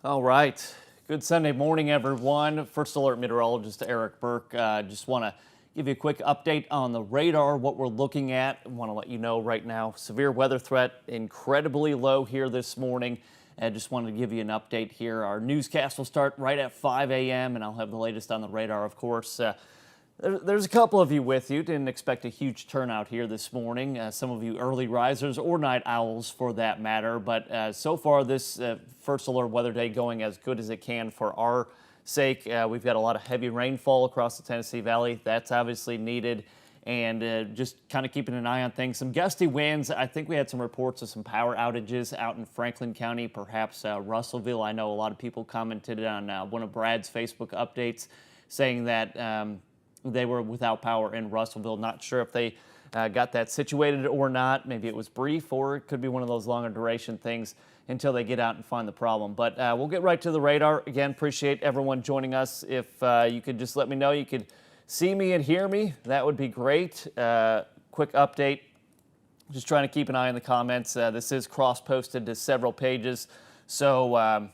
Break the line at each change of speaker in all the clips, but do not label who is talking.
All right. Good Sunday morning, everyone. First Alert Meteorologist Eric Burke. Just want to give you a quick update on the radar, what we're looking at. I want to let you know right now, severe weather threat incredibly low here this morning. I just wanted to give you an update here. Our newscast will start right at 5 a.m. and I'll have the latest on the radar, of course. There's a couple of you with you. Didn't expect a huge turnout here this morning. Some of you early risers or night owls for that matter. But so far this First Alert weather day going as good as it can for our sake. We've got a lot of heavy rainfall across the Tennessee Valley. That's obviously needed. And just kind of keeping an eye on things. Some gusty winds. I think we had some reports of some power outages out in Franklin County, perhaps Russellville. I know a lot of people commented on one of Brad's Facebook updates saying that they were without power in Russellville. Not sure if they got that situated or not. Maybe it was brief, or it could be one of those longer duration things until they get out and find the problem. But we'll get right to the radar. Again, appreciate everyone joining us. If you could just let me know you could see me and hear me, that would be great. Quick update. Just trying to keep an eye on the comments. This is cross-posted to several pages, so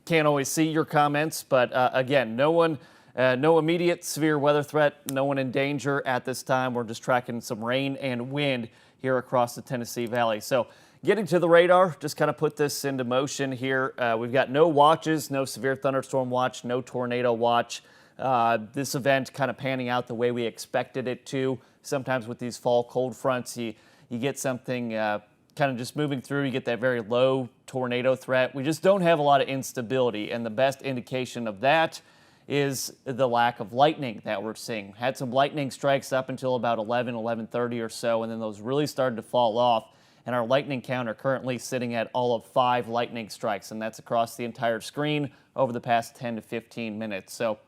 can't always see your comments. But again, no immediate severe weather threat, no one in danger at this time. We're just tracking some rain and wind here across the Tennessee Valley. So getting to the radar, just kind of put this into motion here. We've got no watches, no severe thunderstorm watch, no tornado watch. This event kind of panning out the way we expected it to. Sometimes with these fall cold fronts, you get something kind of just moving through. You get that very low tornado threat. We just don't have a lot of instability, and the best indication of that is the lack of lightning that we're seeing. Had some lightning strikes up until about 11:30 or so, and then those really started to fall off. And our lightning count are currently sitting at all of 5 lightning strikes, and that's across the entire screen over the past 10 to 15 minutes. So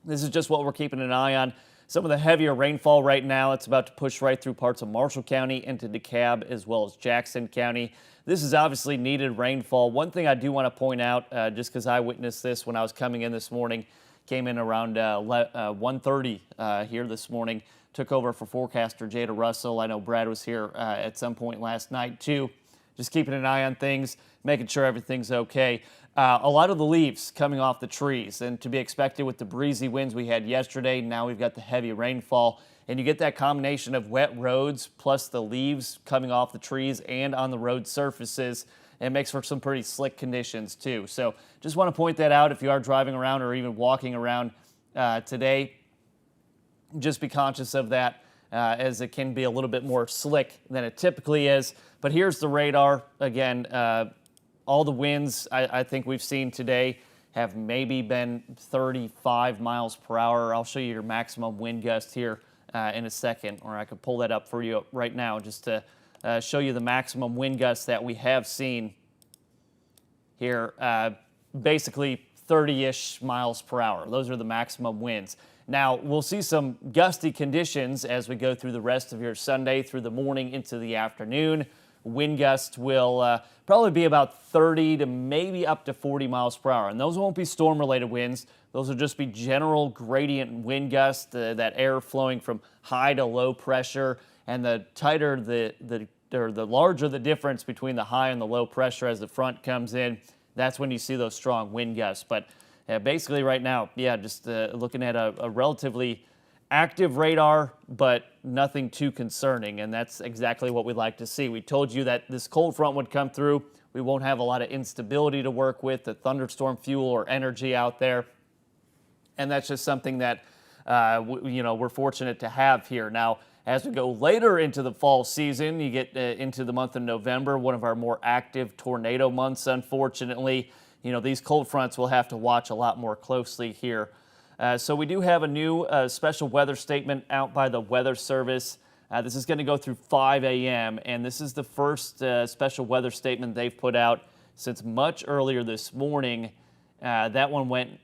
this is just what we're keeping an eye on. Some of the heavier rainfall right now, it's about to push right through parts of Marshall County into DeKalb as well as Jackson County. This is obviously needed rainfall. One thing I do want to point out, just because I witnessed this when I was coming in this morning, came in around 1:30 here this morning, took over for forecaster Jada Russell. I know Brad was here at some point last night too. Just keeping an eye on things, making sure everything's okay. A lot of the leaves coming off the trees, and to be expected with the breezy winds we had yesterday. Now we've got the heavy rainfall, and you get that combination of wet roads plus the leaves coming off the trees and on the road surfaces. It makes for some pretty slick conditions too. So just want to point that out. If you are driving around or even walking around today, just be conscious of that, as it can be a little bit more slick than it typically is. But here's the radar again. All the winds I think we've seen today have maybe been 35 miles per hour. I'll show you your maximum wind gust here in a second, or I could pull that up for you right now just to show you the maximum wind gusts that we have seen here. Basically 30-ish miles per hour. Those are the maximum winds. Now, we'll see some gusty conditions as we go through the rest of your Sunday, through the morning into the afternoon. Wind gusts will probably be about 30 to maybe up to 40 miles per hour. And those won't be storm-related winds. Those will just be general gradient wind gusts, that air flowing from high to low pressure. And the tighter the larger the difference between the high and the low pressure as the front comes in, that's when you see those strong wind gusts. But basically right now, yeah, just looking at a relatively active radar, but nothing too concerning, and that's exactly what we'd like to see. We told you that this cold front would come through. We won't have a lot of instability to work with, the thunderstorm fuel or energy out there, and that's just something that we're fortunate to have here. Now, as we go later into the fall season, you get into the month of November, one of our more active tornado months, unfortunately. These cold fronts we'll have to watch a lot more closely here. So we do have a new special weather statement out by the Weather Service. This is going to go through 5 a.m., and this is the first special weather statement they've put out since much earlier this morning. That one went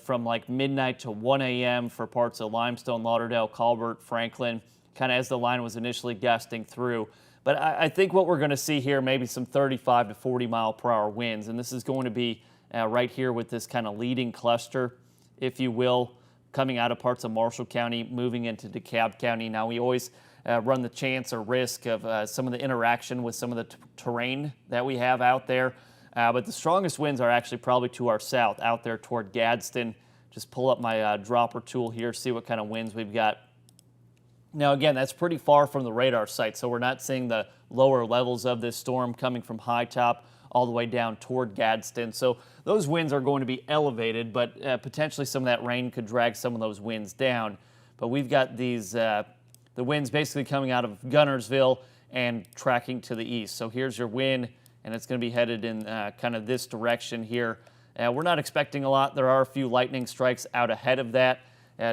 from like midnight to 1 a.m. for parts of Limestone, Lauderdale, Colbert, Franklin, kind of as the line was initially gusting through. But I think what we're going to see here, maybe some 35 to 40 mile per hour winds, and this is going to be right here with this kind of leading cluster, if you will, coming out of parts of Marshall County, moving into DeKalb County. Now, we always run the chance or risk of some of the interaction with some of the terrain that we have out there. But the strongest winds are actually probably to our south, out there toward Gadsden. Just pull up my dropper tool here, see what kind of winds we've got. Now, again, that's pretty far from the radar site, so we're not seeing the lower levels of this storm coming from high top all the way down toward Gadsden. So those winds are going to be elevated, but potentially some of that rain could drag some of those winds down. But we've got these, the winds basically coming out of Gunnersville and tracking to the east. So here's your wind, and it's going to be headed in kind of this direction here. We're not expecting a lot. There are a few lightning strikes out ahead of that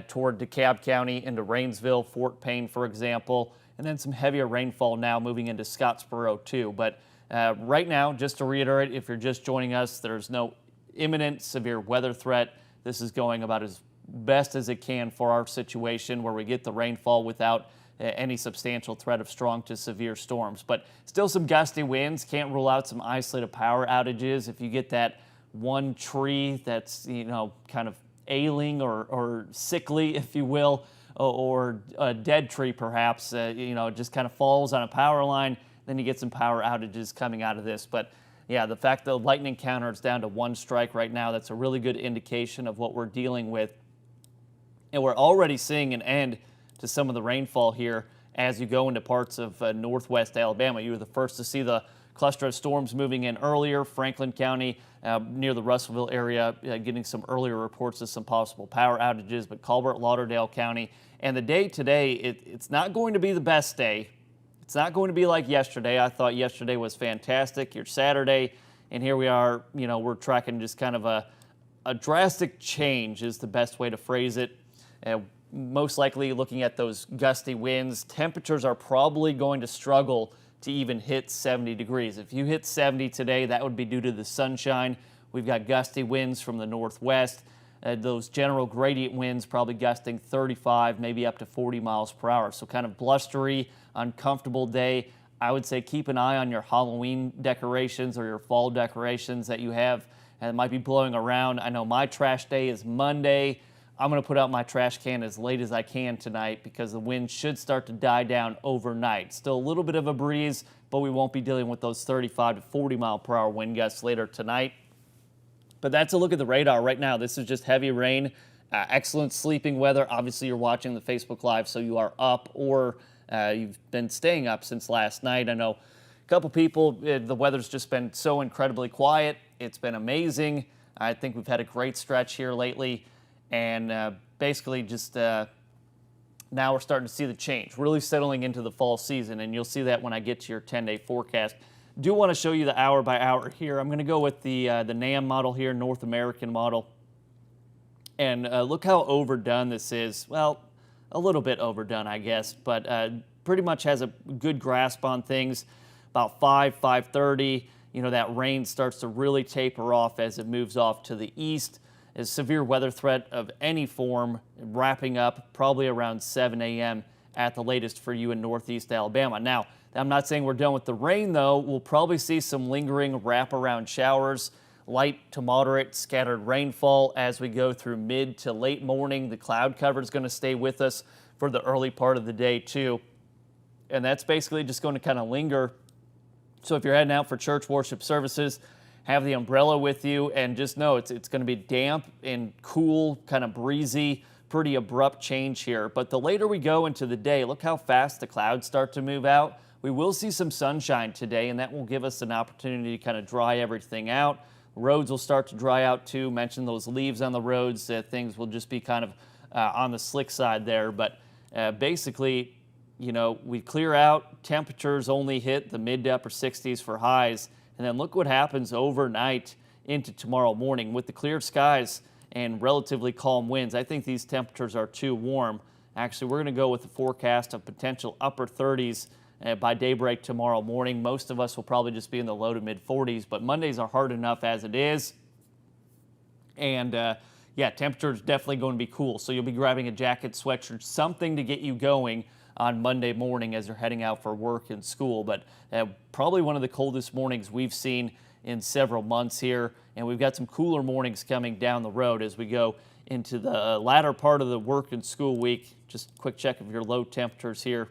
toward DeKalb County into Rainsville, Fort Payne, for example, and then some heavier rainfall now moving into Scottsboro too. But right now, just to reiterate, if you're just joining us, there's no imminent severe weather threat. This is going about as best as it can for our situation where we get the rainfall without any substantial threat of strong to severe storms. But still some gusty winds. Can't rule out some isolated power outages. If you get that one tree that's, kind of ailing or sickly, if you will, or a dead tree perhaps, just kind of falls on a power line, then you get some power outages coming out of this. But yeah, the fact the lightning counter is down to 1 strike right now, that's a really good indication of what we're dealing with. And we're already seeing an end to some of the rainfall here as you go into parts of northwest Alabama. You were the first to see the cluster of storms moving in earlier. Franklin County near the Russellville area getting some earlier reports of some possible power outages, but Colbert, Lauderdale County. And the day today, it's not going to be the best day. It's not going to be like yesterday. I thought yesterday was fantastic. Your Saturday, and here we are, we're tracking just kind of a drastic change is the best way to phrase it. Most likely looking at those gusty winds, temperatures are probably going to struggle to even hit 70 degrees. If you hit 70 today, that would be due to the sunshine. We've got gusty winds from the northwest. Those general gradient winds probably gusting 35, maybe up to 40 miles per hour. So kind of blustery, uncomfortable day. I would say keep an eye on your Halloween decorations or your fall decorations that you have and might be blowing around. I know my trash day is Monday. I'm going to put out my trash can as late as I can tonight because the wind should start to die down overnight. Still a little bit of a breeze, but we won't be dealing with those 35 to 40 mile per hour wind gusts later tonight. But that's a look at the radar right now. This is just heavy rain, excellent sleeping weather. Obviously, you're watching the Facebook Live, so you are up or you've been staying up since last night. I know a couple people, the weather's just been so incredibly quiet. It's been amazing. I think we've had a great stretch here lately. And basically just now we're starting to see the change, really settling into the fall season. And you'll see that when I get to your 10-day forecast. Do want to show you the hour by hour here. I'm going to go with the NAM model here, North American model. And look how overdone this is. Well, a little bit overdone, I guess, but pretty much has a good grasp on things. About 5:30, that rain starts to really taper off as it moves off to the east. A severe weather threat of any form wrapping up probably around 7 a.m. at the latest for you in northeast Alabama. Now, I'm not saying we're done with the rain, though. We'll probably see some lingering wraparound showers, light to moderate scattered rainfall as we go through mid to late morning. The cloud cover is going to stay with us for the early part of the day, too. And that's basically just going to kind of linger. So if you're heading out for church worship services, have the umbrella with you and just know it's going to be damp and cool, kind of breezy, pretty abrupt change here. But the later we go into the day, look how fast the clouds start to move out. We will see some sunshine today, and that will give us an opportunity to kind of dry everything out. Roads will start to dry out too. Mention those leaves on the roads. Things will just be kind of on the slick side there. But basically, we clear out. Temperatures only hit the mid to upper 60s for highs. And then look what happens overnight into tomorrow morning with the clear skies and relatively calm winds. I think these temperatures are too warm. Actually, we're going to go with a forecast of potential upper 30s by daybreak tomorrow morning. Most of us will probably just be in the low to mid 40s, but Mondays are hard enough as it is. And temperatures definitely going to be cool. So you'll be grabbing a jacket, sweatshirt, something to get you going on Monday morning as you're heading out for work and school. But probably one of the coldest mornings we've seen in several months here. And we've got some cooler mornings coming down the road as we go into the latter part of the work and school week. Just a quick check of your low temperatures here.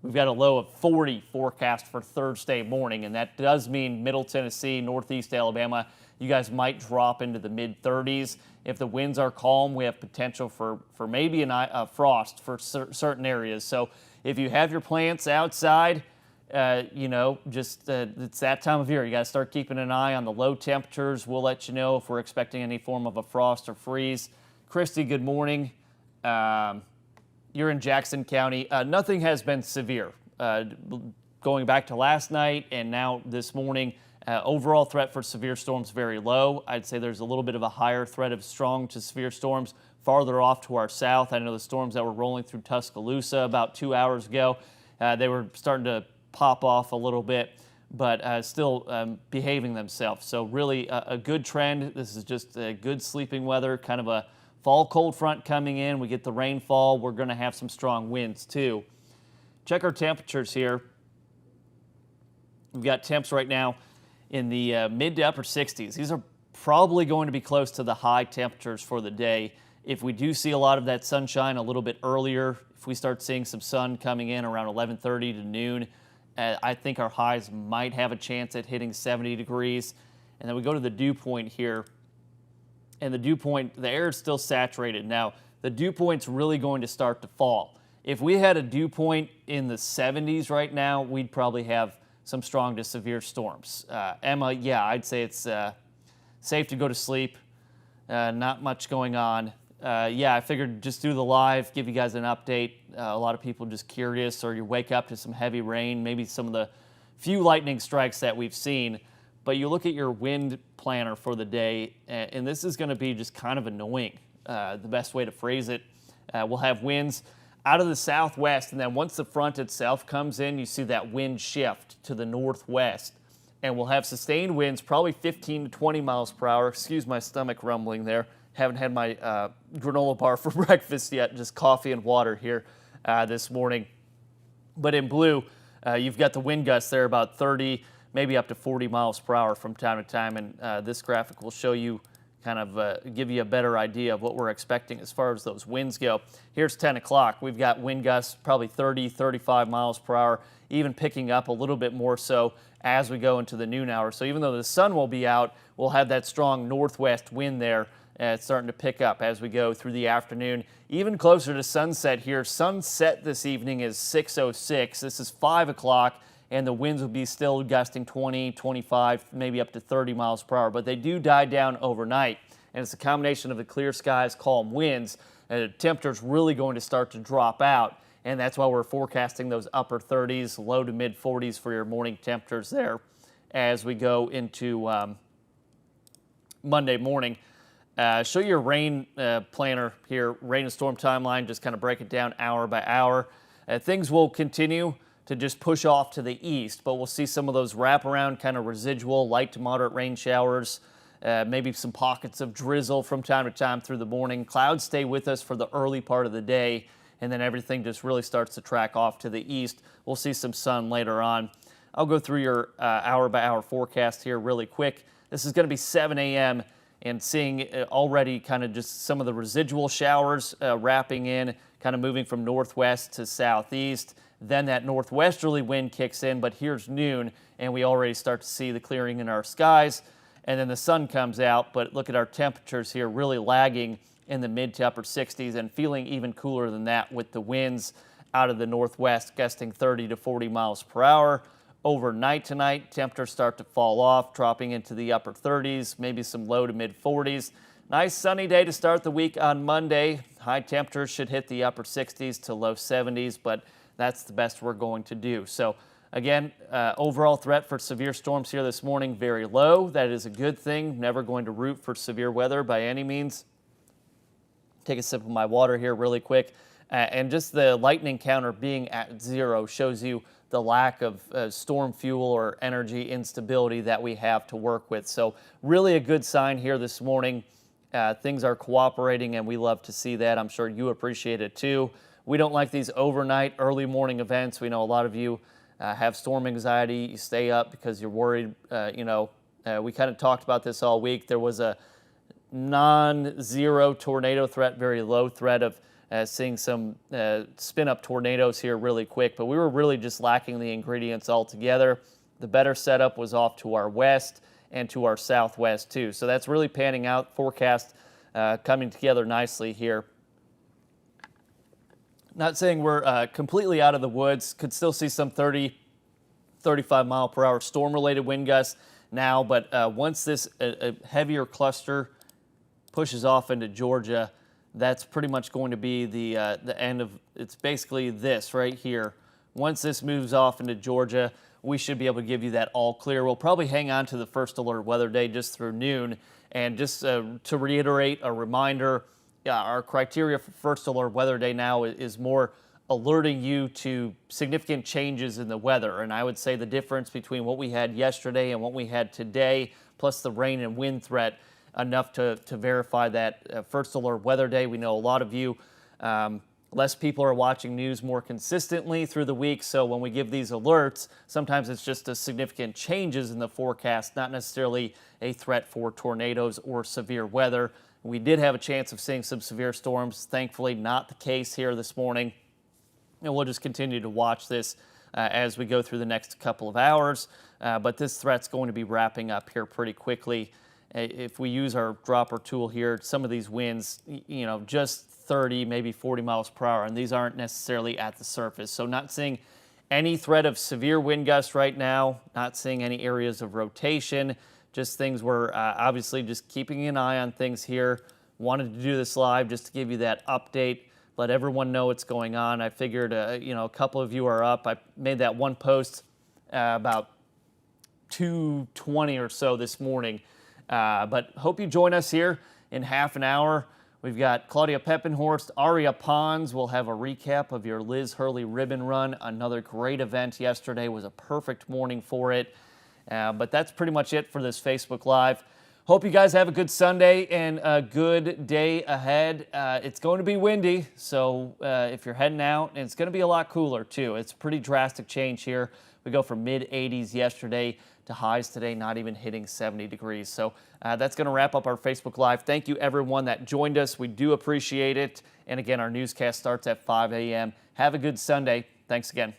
We've got a low of 40 forecast for Thursday morning, and that does mean Middle Tennessee, Northeast Alabama, you guys might drop into the mid-30s. If the winds are calm, we have potential for maybe a frost for certain areas. So if you have your plants outside, it's that time of year. You got to start keeping an eye on the low temperatures. We'll let you know if we're expecting any form of a frost or freeze. Christy, good morning. You're in Jackson County. Nothing has been severe. Going back to last night and now this morning, overall threat for severe storms very low. I'd say there's a little bit of a higher threat of strong to severe storms farther off to our south. I know the storms that were rolling through Tuscaloosa about 2 hours ago, they were starting to pop off a little bit, but still behaving themselves. So really a good trend. This is just good sleeping weather, kind of a fall cold front coming in. We get the rainfall. We're going to have some strong winds too. Check our temperatures here. We've got temps right now in the mid to upper 60s. These are probably going to be close to the high temperatures for the day. If we do see a lot of that sunshine a little bit earlier, if we start seeing some sun coming in around 11:30 to noon, I think our highs might have a chance at hitting 70 degrees. And then we go to the dew point here. And the dew point, the air is still saturated. Now, the dew point's really going to start to fall. If we had a dew point in the 70s right now, we'd probably have some strong to severe storms. Emma, yeah, I'd say it's safe to go to sleep. Not much going on. Yeah, I figured just do the live, give you guys an update. A lot of people just curious, or you wake up to some heavy rain, maybe some of the few lightning strikes that we've seen. But you look at your wind planner for the day, and this is going to be just kind of annoying, the best way to phrase it. We'll have winds out of the southwest, and then once the front itself comes in, you see that wind shift to the northwest. And we'll have sustained winds, probably 15 to 20 miles per hour. Excuse my stomach rumbling there. Haven't had my granola bar for breakfast yet, just coffee and water here this morning. But in blue, you've got the wind gusts there about 30, maybe up to 40 miles per hour from time to time. And this graphic will show you, kind of give you a better idea of what we're expecting as far as those winds go. Here's 10 o'clock. We've got wind gusts probably 30, 35 miles per hour, even picking up a little bit more so as we go into the noon hour. So even though the sun will be out, we'll have that strong northwest wind there. It's starting to pick up as we go through the afternoon. Even closer to sunset here. Sunset this evening is 6:06. This is 5 o'clock, and the winds will be still gusting 20, 25, maybe up to 30 miles per hour. But they do die down overnight, and it's a combination of the clear skies, calm winds, and the temperature's really going to start to drop out. And that's why we're forecasting those upper 30s, low to mid 40s for your morning temperatures there as we go into Monday morning. Show your rain planner here, rain and storm timeline, just kind of break it down hour by hour. Things will continue to just push off to the east, but we'll see some of those wraparound kind of residual light to moderate rain showers, maybe some pockets of drizzle from time to time through the morning. Clouds stay with us for the early part of the day, and then everything just really starts to track off to the east. We'll see some sun later on. I'll go through your hour by hour forecast here really quick. This is going to be 7 a.m. and seeing already kind of just some of the residual showers wrapping in, kind of moving from northwest to southeast. Then that northwesterly wind kicks in, but here's noon, and we already start to see the clearing in our skies. And then the sun comes out, but look at our temperatures here really lagging in the mid to upper 60s and feeling even cooler than that with the winds out of the northwest gusting 30 to 40 miles per hour. Overnight tonight, temperatures start to fall off, dropping into the upper 30s, maybe some low to mid 40s. Nice sunny day to start the week on Monday. High temperatures should hit the upper 60s to low 70s, but that's the best we're going to do. So again, overall threat for severe storms here this morning, very low. That is a good thing. Never going to root for severe weather by any means. Take a sip of my water here really quick. And just the lightning counter being at 0 shows you the lack of storm fuel or energy instability that we have to work with. So really a good sign here this morning. Things are cooperating, and we love to see that. I'm sure you appreciate it too. We don't like these overnight, early morning events. We know a lot of you have storm anxiety. You stay up because you're worried. We kind of talked about this all week. There was a non-zero tornado threat, very low threat of seeing some spin-up tornadoes here really quick, but we were really just lacking the ingredients altogether. The better setup was off to our west and to our southwest too. So that's really panning out. Forecast coming together nicely here. Not saying we're completely out of the woods. Could still see some 30, 35 mile per hour storm related wind gusts now, but once this heavier cluster pushes off into Georgia, that's pretty much going to be the end of, it's basically this right here. Once this moves off into Georgia, we should be able to give you that all clear. We'll probably hang on to the first alert weather day just through noon. And just to reiterate, a reminder, our criteria for first alert weather day now is more alerting you to significant changes in the weather. And I would say the difference between what we had yesterday and what we had today, plus the rain and wind threat, enough to verify that first alert weather day. We know a lot of you, less people are watching news more consistently through the week. So when we give these alerts, sometimes it's just a significant changes in the forecast, not necessarily a threat for tornadoes or severe weather. We did have a chance of seeing some severe storms. Thankfully, not the case here this morning. And we'll just continue to watch this as we go through the next couple of hours. But this threat's going to be wrapping up here pretty quickly. If we use our dropper tool here, some of these winds, just 30, maybe 40 miles per hour, and these aren't necessarily at the surface. So not seeing any threat of severe wind gusts right now, not seeing any areas of rotation, just things we're obviously just keeping an eye on things here. Wanted to do this live just to give you that update, let everyone know what's going on. I figured, a couple of you are up. I made that one post about 2:20 or so this morning. But hope you join us here in half an hour. We've got Claudia Peppenhorst, Aria Pons. We'll have a recap of your Liz Hurley ribbon run. Another great event yesterday. Was a perfect morning for it. But that's pretty much it for this Facebook Live. Hope you guys have a good Sunday and a good day ahead. It's going to be windy, so if you're heading out, and it's going to be a lot cooler too. It's a pretty drastic change here. We go from mid-80s yesterday to highs today, not even hitting 70 degrees. So that's going to wrap up our Facebook Live. Thank you, everyone that joined us. We do appreciate it. And again, our newscast starts at 5 a.m. Have a good Sunday. Thanks again.